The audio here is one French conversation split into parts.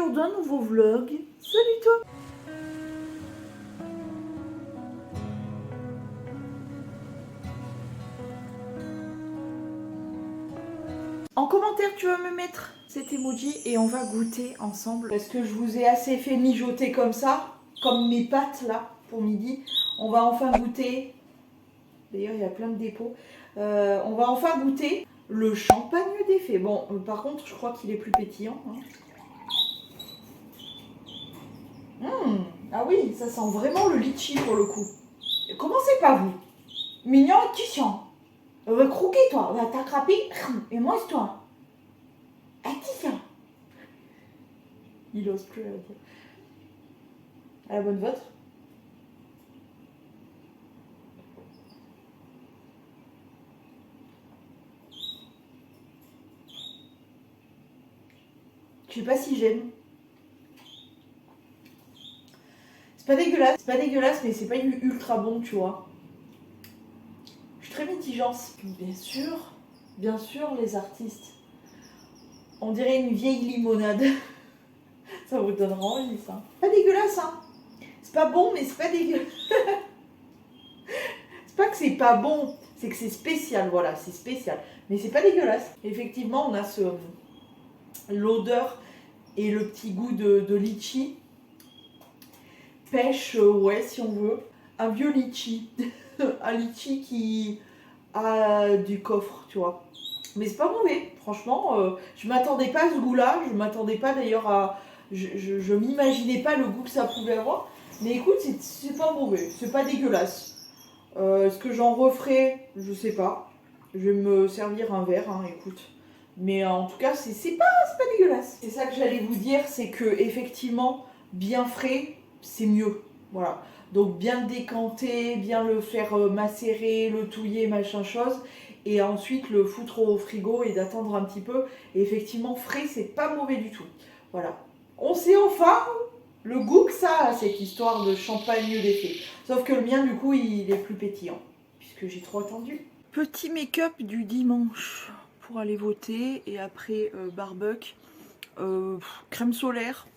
jour d'un nouveau vlog. Salut toi! En commentaire, tu vas me mettre cet emoji et on va goûter ensemble. Parce que je vous ai assez fait mijoter comme ça, comme mes pâtes là, pour midi. On va enfin goûter. D'ailleurs, il y a plein de dépôts. On va enfin goûter le champagne des fées. Bon, par contre, je crois qu'il est plus pétillant. Hein. Ah oui, ça sent vraiment le litchi pour le coup. Commencez pas vous. Mignon, tu sens. Va croquer toi, va t'attraper et mange-toi. Attention. Il ose plus la dire. À la bonne vôtre. Je sais pas si j'aime. C'est pas dégueulasse, mais c'est pas ultra bon, tu vois. Je suis très mitigence. Bien sûr, les artistes. On dirait une vieille limonade. Ça vous donnera envie, ça. Pas dégueulasse, hein. C'est pas bon, mais c'est pas dégueulasse. C'est pas que c'est pas bon, c'est que c'est spécial, voilà, c'est spécial. Mais c'est pas dégueulasse. Effectivement, on a l'odeur et le petit goût de litchi. Pêche, ouais, si on veut. Un vieux litchi. Un litchi qui a du coffre, tu vois. Mais c'est pas mauvais, franchement. Je m'attendais pas à ce goût-là. Je m'attendais pas d'ailleurs à. Je m'imaginais pas le goût que ça pouvait avoir. Mais écoute, c'est pas mauvais, c'est pas dégueulasse. Est-ce que j'en referai? Je sais pas. Je vais me servir un verre, hein, écoute. Mais en tout cas, c'est pas dégueulasse. C'est ça que j'allais vous dire, c'est que effectivement, bien frais, c'est mieux. Voilà. Donc bien le décanter, bien le faire macérer, le touiller, machin chose. Et ensuite le foutre au frigo et d'attendre un petit peu. Et effectivement, frais, c'est pas mauvais du tout. Voilà. On sait enfin le goût que ça a, cette histoire de champagne des fées. Sauf que le mien, du coup, il est plus pétillant. Puisque j'ai trop attendu. Petit make-up du dimanche pour aller voter. Et après, barbecue, crème solaire,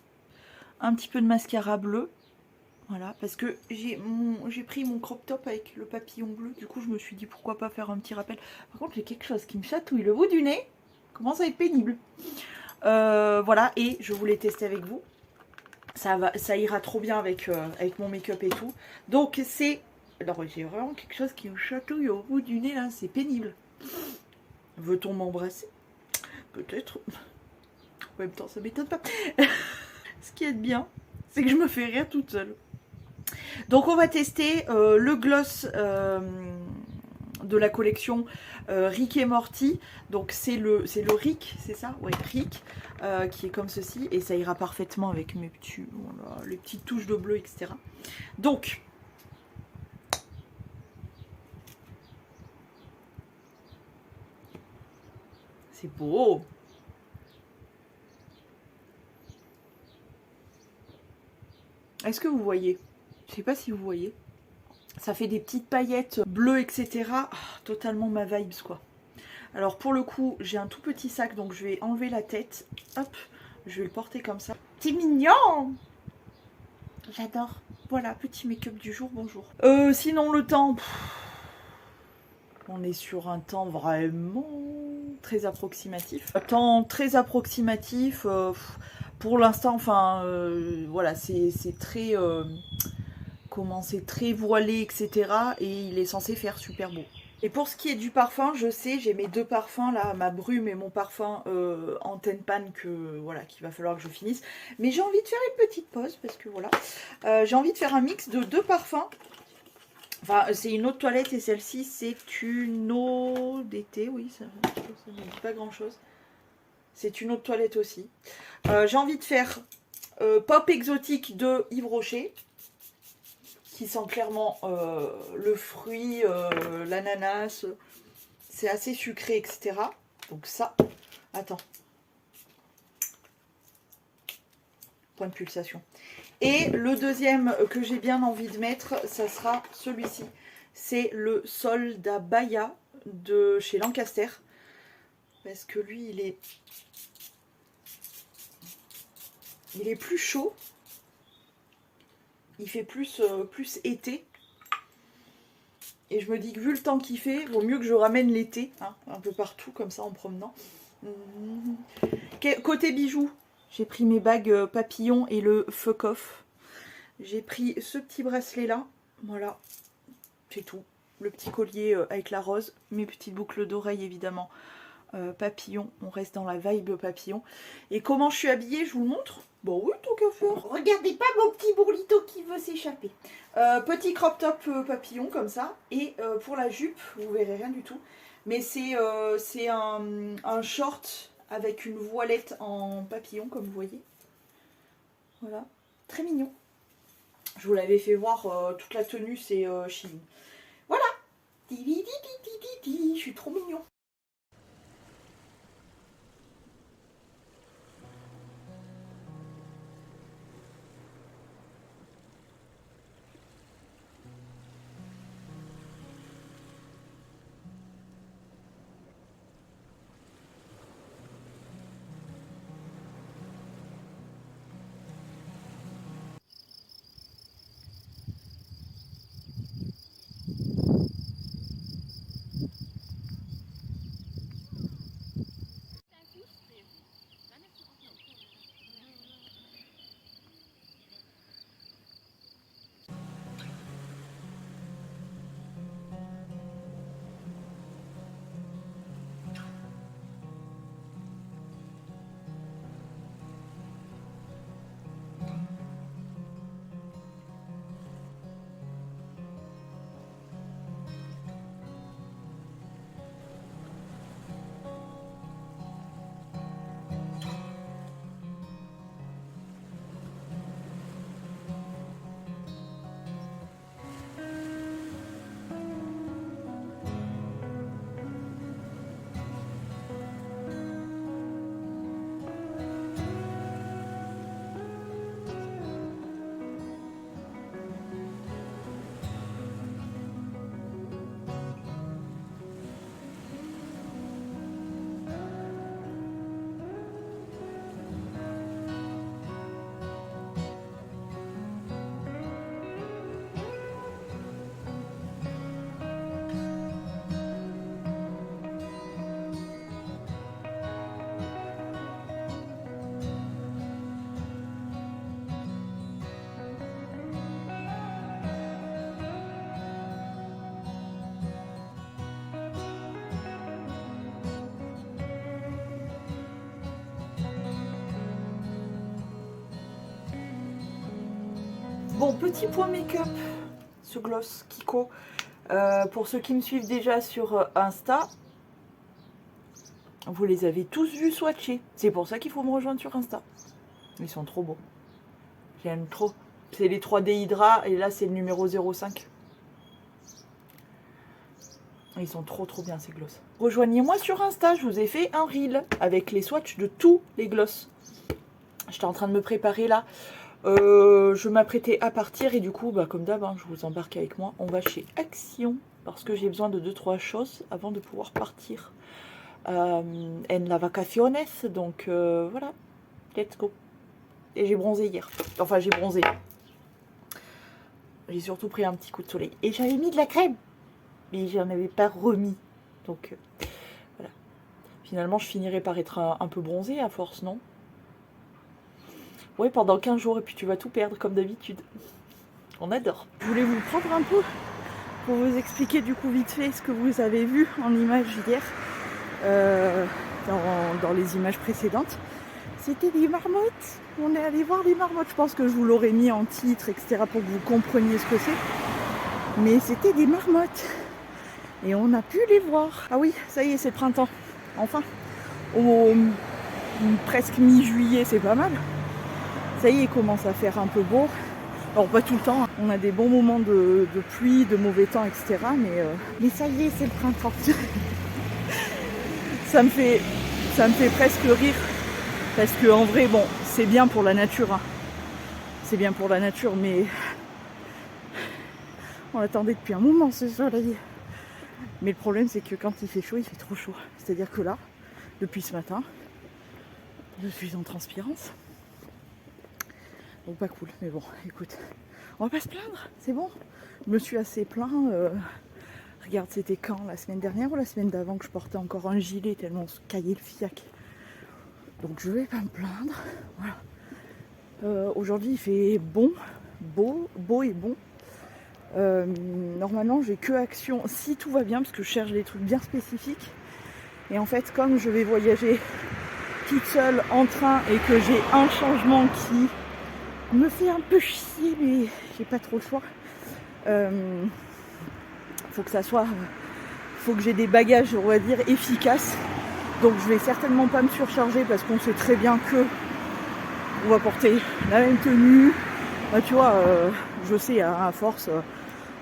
un petit peu de mascara bleu. Voilà, parce que j'ai pris mon crop top avec le papillon bleu. Du coup, je me suis dit pourquoi pas faire un petit rappel. Par contre, j'ai quelque chose qui me chatouille le bout du nez. Commence à être pénible. Voilà, et je voulais tester avec vous. Ça ira trop bien avec mon make-up et tout. Donc c'est... Alors j'ai vraiment quelque chose qui me chatouille au bout du nez là, c'est pénible. Veut-on m'embrasser? Peut-être. En même temps, ça m'étonne pas. Ce qui est bien, c'est que je me fais rire toute seule. Donc on va tester le gloss de la collection Rick et Morty. Donc c'est le Rick, c'est ça? Ouais, Rick, qui est comme ceci. Et ça ira parfaitement avec mes petits, voilà, les petites touches de bleu, etc. Donc, c'est beau. Est-ce que vous voyez? Je sais pas si vous voyez. Ça fait des petites paillettes bleues, etc. Ah, totalement ma vibes, quoi. Alors pour le coup, j'ai un tout petit sac, donc je vais enlever la tête. Hop, je vais le porter comme ça. C'est mignon! J'adore. Voilà, petit make-up du jour, bonjour. Sinon le temps... on est sur un temps vraiment très approximatif. Un temps très approximatif, pour l'instant, enfin, voilà, c'est très... comment c'est très voilé, etc. Et il est censé faire super beau. Et pour ce qui est du parfum, je sais, j'ai mes deux parfums là, ma brume et mon parfum en ten-pan que voilà, qu'il va falloir que je finisse. Mais j'ai envie de faire une petite pause parce que voilà, j'ai envie de faire un mix de deux parfums. Enfin, c'est une eau de toilette et celle-ci c'est une eau d'été, oui, ça ne dit pas grand-chose. C'est une eau de toilette aussi. J'ai envie de faire Pop Exotique de Yves Rocher, qui sent clairement le fruit, l'ananas, c'est assez sucré, etc. Donc ça, attends. Point de pulsation. Et le deuxième que j'ai bien envie de mettre, ça sera celui-ci. C'est le Soldat Baya de chez Lancaster. Parce que lui, il est... Il est plus chaud. Il fait plus été. Et je me dis que vu le temps qu'il fait, vaut mieux que je ramène l'été, hein, un peu partout, comme ça, en promenant. Côté bijoux, j'ai pris mes bagues papillons et le fuck off. J'ai pris ce petit bracelet là, voilà, c'est tout. Le petit collier avec la rose, mes petites boucles d'oreilles évidemment, papillon, on reste dans la vibe papillon. Et comment je suis habillée, je vous le montre. Bon oui, tant qu'à faire. Regardez pas mon petit bourlito qui veut s'échapper. Petit crop top papillon comme ça. Et pour la jupe, vous verrez rien du tout. Mais c'est un short avec une voilette en papillon comme vous voyez. Voilà, très mignon. Je vous l'avais fait voir, toute la tenue c'est Shein. Voilà. Je suis trop mignon. Bon, petit point make-up, ce gloss Kiko. Pour ceux qui me suivent déjà sur Insta, vous les avez tous vus swatcher. C'est pour ça qu'il faut me rejoindre sur Insta. Ils sont trop beaux. J'aime trop. C'est les 3D Hydra et là c'est le numéro 05. Ils sont trop bien ces gloss. Rejoignez-moi sur Insta, je vous ai fait un reel avec les swatchs de tous les gloss. J'étais en train de me préparer là. Je m'apprêtais à partir et du coup, bah, comme d'hab, hein, je vous embarque avec moi. On va chez Action parce que j'ai besoin de 2-3 choses avant de pouvoir partir en la vacaciones. Donc voilà, let's go. Et j'ai bronzé hier. Enfin, j'ai bronzé. J'ai surtout pris un petit coup de soleil. Et j'avais mis de la crème. Mais j'en avais pas remis. Donc voilà. Finalement, je finirai par être un peu bronzée à force, non? Ouais, pendant 15 jours et puis tu vas tout perdre comme d'habitude. On adore. Je voulais vous prendre un peu pour vous expliquer du coup vite fait ce que vous avez vu en image hier. Dans les images précédentes. C'était des marmottes. On est allé voir des marmottes. Je pense que je vous l'aurais mis en titre, etc. pour que vous compreniez ce que c'est. Mais c'était des marmottes. Et on a pu les voir. Ah oui, ça y est, c'est le printemps. Enfin. Presque mi-juillet, c'est pas mal. Ça y est, il commence à faire un peu beau. Alors pas tout le temps, hein. On a des bons moments de pluie, de mauvais temps, etc. Mais ça y est, c'est le printemps. ça me fait presque rire. Parce que en vrai, bon, c'est bien pour la nature. Hein. C'est bien pour la nature, mais on l'attendait depuis un moment ce soleil. Mais le problème, c'est que quand il fait chaud, il fait trop chaud. C'est-à-dire que là, depuis ce matin, je suis en transpirance. Donc pas cool, mais bon, écoute, on va pas se plaindre, c'est bon. Je me suis assez plaint. Regarde, c'était quand? La semaine dernière ou la semaine d'avant que je portais encore un gilet tellement on se caillait le fiac. Donc je vais pas me plaindre. Voilà. Aujourd'hui il fait bon, beau et bon. Normalement j'ai que Action si tout va bien parce que je cherche des trucs bien spécifiques. Et en fait comme je vais voyager toute seule en train et que j'ai un changement qui me fait un peu chier mais j'ai pas trop le choix. Faut que j'ai des bagages on va dire efficaces. Donc je vais certainement pas me surcharger parce qu'on sait très bien que on va porter la même tenue. Tu vois, je sais à force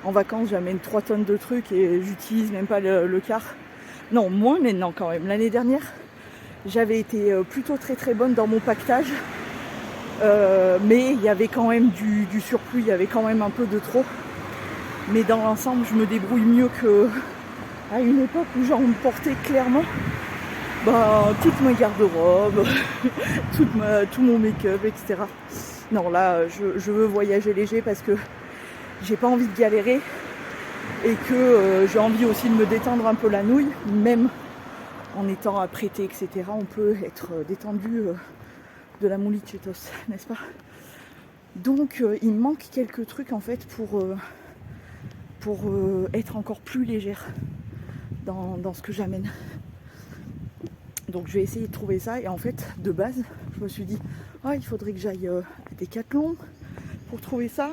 en vacances j'amène 3 tonnes de trucs et j'utilise même pas le quart. Non, moins maintenant quand même. L'année dernière j'avais été plutôt très très bonne dans mon pactage. Mais il y avait quand même du surplus, il y avait quand même un peu de trop. Mais dans l'ensemble, je me débrouille mieux qu'à une époque où j'en portais clairement toute ma garde-robe, tout mon make-up, etc. Non, là, je veux voyager léger parce que j'ai pas envie de galérer et que j'ai envie aussi de me détendre un peu la nouille, même en étant apprêté, etc. On peut être détendu de la moulichetos, n'est-ce pas? Donc il me manque quelques trucs en fait pour être encore plus légère dans ce que j'amène. Donc je vais essayer de trouver ça et en fait de base je me suis dit il faudrait que j'aille à Decathlon pour trouver ça,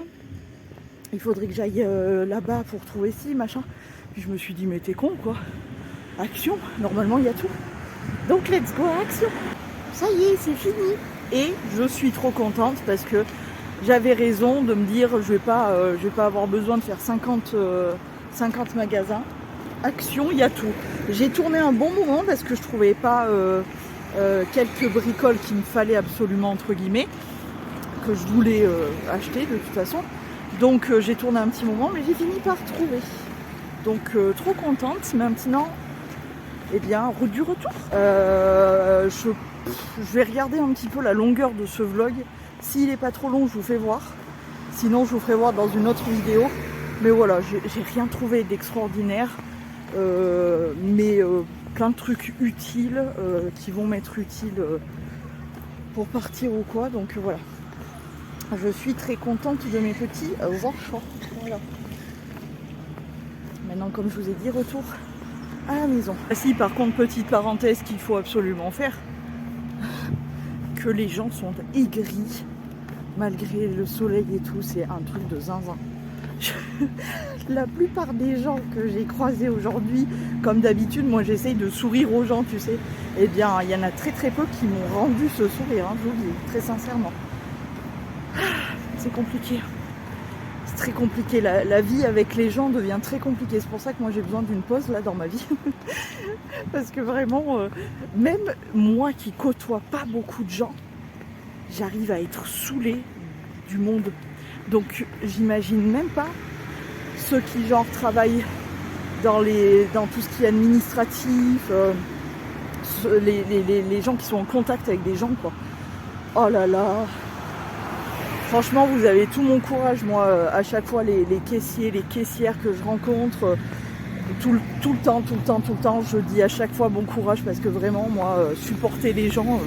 il faudrait que j'aille là-bas pour trouver ci, machin. Puis je me suis dit mais t'es con quoi, Action, normalement il y a tout. Donc let's go à Action. Ça y est, c'est fini. Et je suis trop contente parce que j'avais raison de me dire je vais pas avoir besoin de faire 50 magasins. Action, il y a tout. J'ai tourné un bon moment parce que je trouvais pas quelques bricoles qu'il me fallait absolument entre guillemets, que je voulais acheter de toute façon. Donc j'ai tourné un petit moment mais j'ai fini par trouver. Donc trop contente. Maintenant, eh bien, route du retour. Je vais regarder un petit peu la longueur de ce vlog. S'il n'est pas trop long, je vous fais voir. Sinon, je vous ferai voir dans une autre vidéo. Mais voilà, j'ai rien trouvé d'extraordinaire. Mais plein de trucs utiles qui vont m'être utiles pour partir ou quoi. Donc voilà. Je suis très contente de mes petits enfants. Voilà. Maintenant, comme je vous ai dit, retour à la maison. Si par contre, petite parenthèse qu'il faut absolument faire, que les gens sont aigris malgré le soleil et tout, c'est un truc de zinzin. La plupart des gens que j'ai croisés aujourd'hui, comme d'habitude, moi j'essaye de sourire aux gens, tu sais. Eh bien, il y en a très très peu qui m'ont rendu ce sourire, hein, je vous le dis, très sincèrement. C'est compliqué. C'est très compliqué. La vie avec les gens devient très compliquée. C'est pour ça que moi j'ai besoin d'une pause là dans ma vie. Parce que vraiment, même moi qui côtoie pas beaucoup de gens, j'arrive à être saoulée du monde. Donc j'imagine même pas ceux qui genre travaillent dans tout ce qui est administratif, les gens qui sont en contact avec des gens quoi. Oh là là. Franchement vous avez tout mon courage, moi à chaque fois les caissiers, les caissières que je rencontre, tout le temps, je dis à chaque fois bon courage parce que vraiment moi supporter les gens,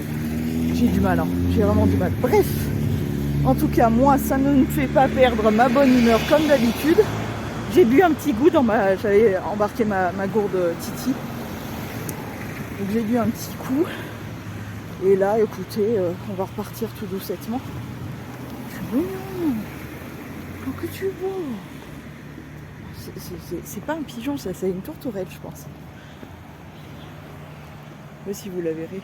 j'ai du mal, hein. J'ai vraiment du mal. Bref, en tout cas moi ça ne me fait pas perdre ma bonne humeur comme d'habitude. J'ai bu un petit goût j'avais embarqué ma gourde Titi. Donc j'ai bu un petit coup. Et là écoutez, on va repartir tout doucettement. Oh que tu vois. C'est pas un pigeon ça, c'est une tourterelle je pense. Mais si vous la verrez.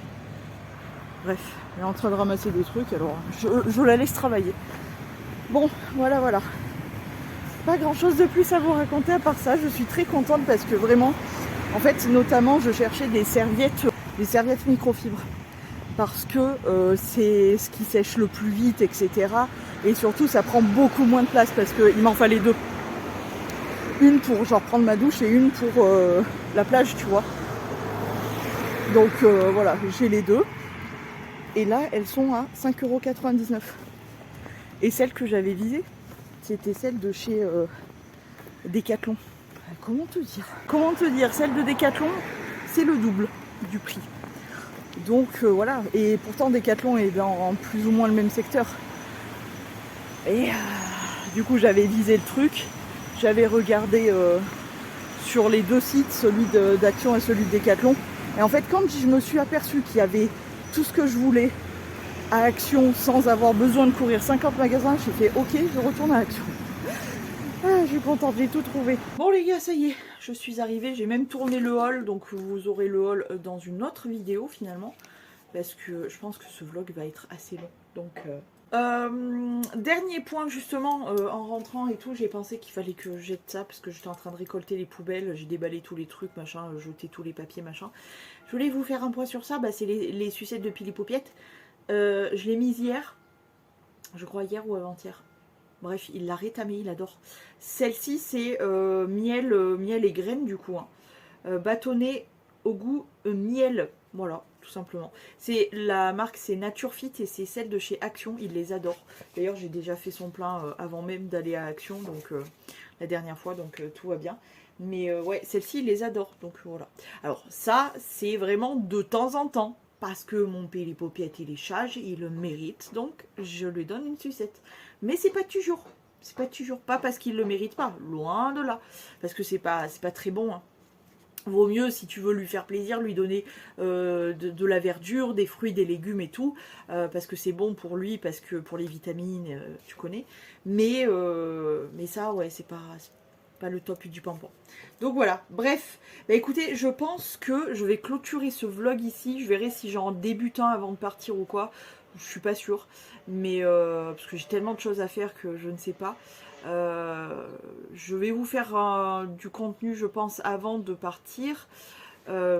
Bref, elle est en train de ramasser des trucs, alors je la laisse travailler. Bon, voilà. Pas grand chose de plus à vous raconter à part ça. Je suis très contente parce que vraiment, en fait, notamment, je cherchais des serviettes microfibres. Parce que c'est ce qui sèche le plus vite, etc. Et surtout, ça prend beaucoup moins de place parce qu'il m'en fallait 2. Une pour genre prendre ma douche et une pour la plage, tu vois. Donc voilà, j'ai les deux. Et là, elles sont à 5,99 €. Et celle que j'avais visée, c'était celle de chez Decathlon. Comment te dire? Comment te dire? Celle de Decathlon, c'est le double du prix. Donc voilà, et pourtant Decathlon est dans plus ou moins le même secteur. Et du coup j'avais visé le truc, j'avais regardé sur les deux sites, celui d'Action et celui de Decathlon. Et en fait quand je me suis aperçue qu'il y avait tout ce que je voulais à Action sans avoir besoin de courir 50 magasins, j'ai fait ok, je retourne à Action. Ah, je suis contente, j'ai tout trouvé. Bon les gars, ça y est, je suis arrivée, j'ai même tourné le haul, donc vous aurez le haul dans une autre vidéo finalement, parce que je pense que ce vlog va être assez long. Donc, dernier point justement, en rentrant et tout, j'ai pensé qu'il fallait que je jette ça, parce que j'étais en train de récolter les poubelles, j'ai déballé tous les trucs, machin, jeté tous les papiers, machin. Je voulais vous faire un point sur ça, bah, c'est les sucettes de Pili Paupiette. Je l'ai mise hier, je crois hier ou avant-hier. Bref, il l'a rétamé, il adore. Celle-ci, c'est miel et graines du coup. Hein. Bâtonnet au goût miel. Voilà, tout simplement. C'est la marque, c'est Nature Fit et c'est celle de chez Action. Il les adore. D'ailleurs, j'ai déjà fait son plein avant même d'aller à Action, donc la dernière fois, donc tout va bien. Mais ouais, celle-ci, il les adore. Donc voilà. Alors ça, c'est vraiment de temps en temps. Parce que mon Pili Paupiette, il est sage, il le mérite. Donc, je lui donne une sucette. Mais c'est pas toujours. C'est pas toujours. Pas parce qu'il le mérite pas. Loin de là. Parce que c'est pas très bon. Hein. Vaut mieux, si tu veux lui faire plaisir, lui donner de la verdure, des fruits, des légumes et tout. Parce que c'est bon pour lui, parce que pour les vitamines, tu connais. Mais ça, ouais, c'est pas le top du pampon. Donc voilà, bref, bah écoutez, je pense que je vais clôturer ce vlog ici. Je verrai si j'en débute un avant de partir ou quoi. Je suis pas sûre, mais parce que j'ai tellement de choses à faire que je ne sais pas. Je vais vous faire du contenu, je pense, avant de partir. Mais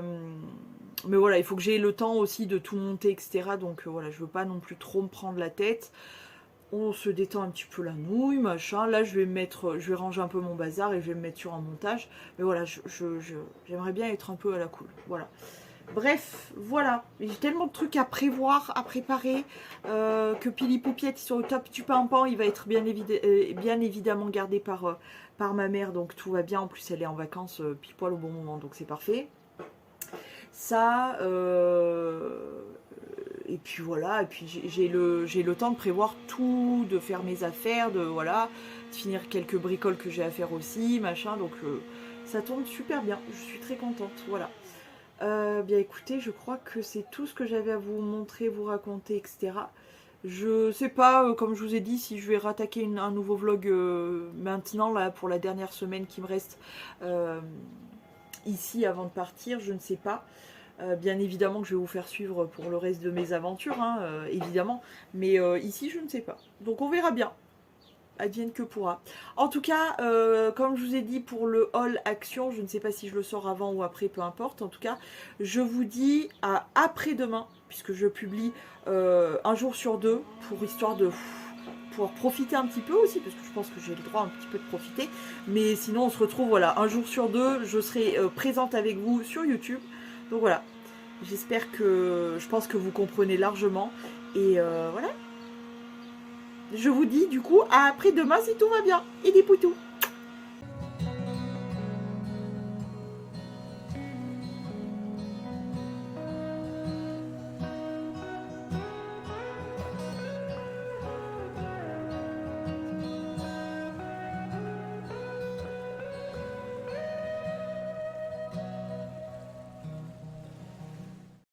voilà, il faut que j'ai le temps aussi de tout monter, etc. Donc voilà, je veux pas non plus trop me prendre la tête. On se détend un petit peu la nouille, machin. Là, je vais ranger un peu mon bazar et je vais me mettre sur un montage. Mais voilà, j'aimerais bien être un peu à la cool. Voilà. Bref, voilà. J'ai tellement de trucs à prévoir, à préparer, que Pili Paupiette sur le top du pain-pan, il va être bien évidemment gardé par ma mère. Donc tout va bien. En plus, elle est en vacances pile poil au bon moment. Donc c'est parfait. Ça... et puis voilà, et puis j'ai le temps de prévoir tout, de faire mes affaires, de finir quelques bricoles que j'ai à faire aussi, machin, donc ça tourne super bien, je suis très contente, voilà. Bien écoutez, je crois que c'est tout ce que j'avais à vous montrer, vous raconter, etc. Je sais pas, comme je vous ai dit, si je vais rattaquer un nouveau vlog maintenant, là, pour la dernière semaine qui me reste ici avant de partir, je ne sais pas. Bien évidemment que je vais vous faire suivre pour le reste de mes aventures, hein, évidemment. Mais ici, je ne sais pas. Donc on verra bien. Advienne que pourra. En tout cas, comme je vous ai dit pour le haul Action, je ne sais pas si je le sors avant ou après, peu importe. En tout cas, je vous dis à après-demain, puisque je publie un jour sur deux, pour histoire de pouvoir profiter un petit peu aussi, parce que je pense que j'ai le droit un petit peu de profiter. Mais sinon, on se retrouve, voilà, un jour sur deux, je serai présente avec vous sur YouTube. Donc voilà, je pense que vous comprenez largement. Et voilà. Je vous dis du coup à après-demain si tout va bien. Et des poutous.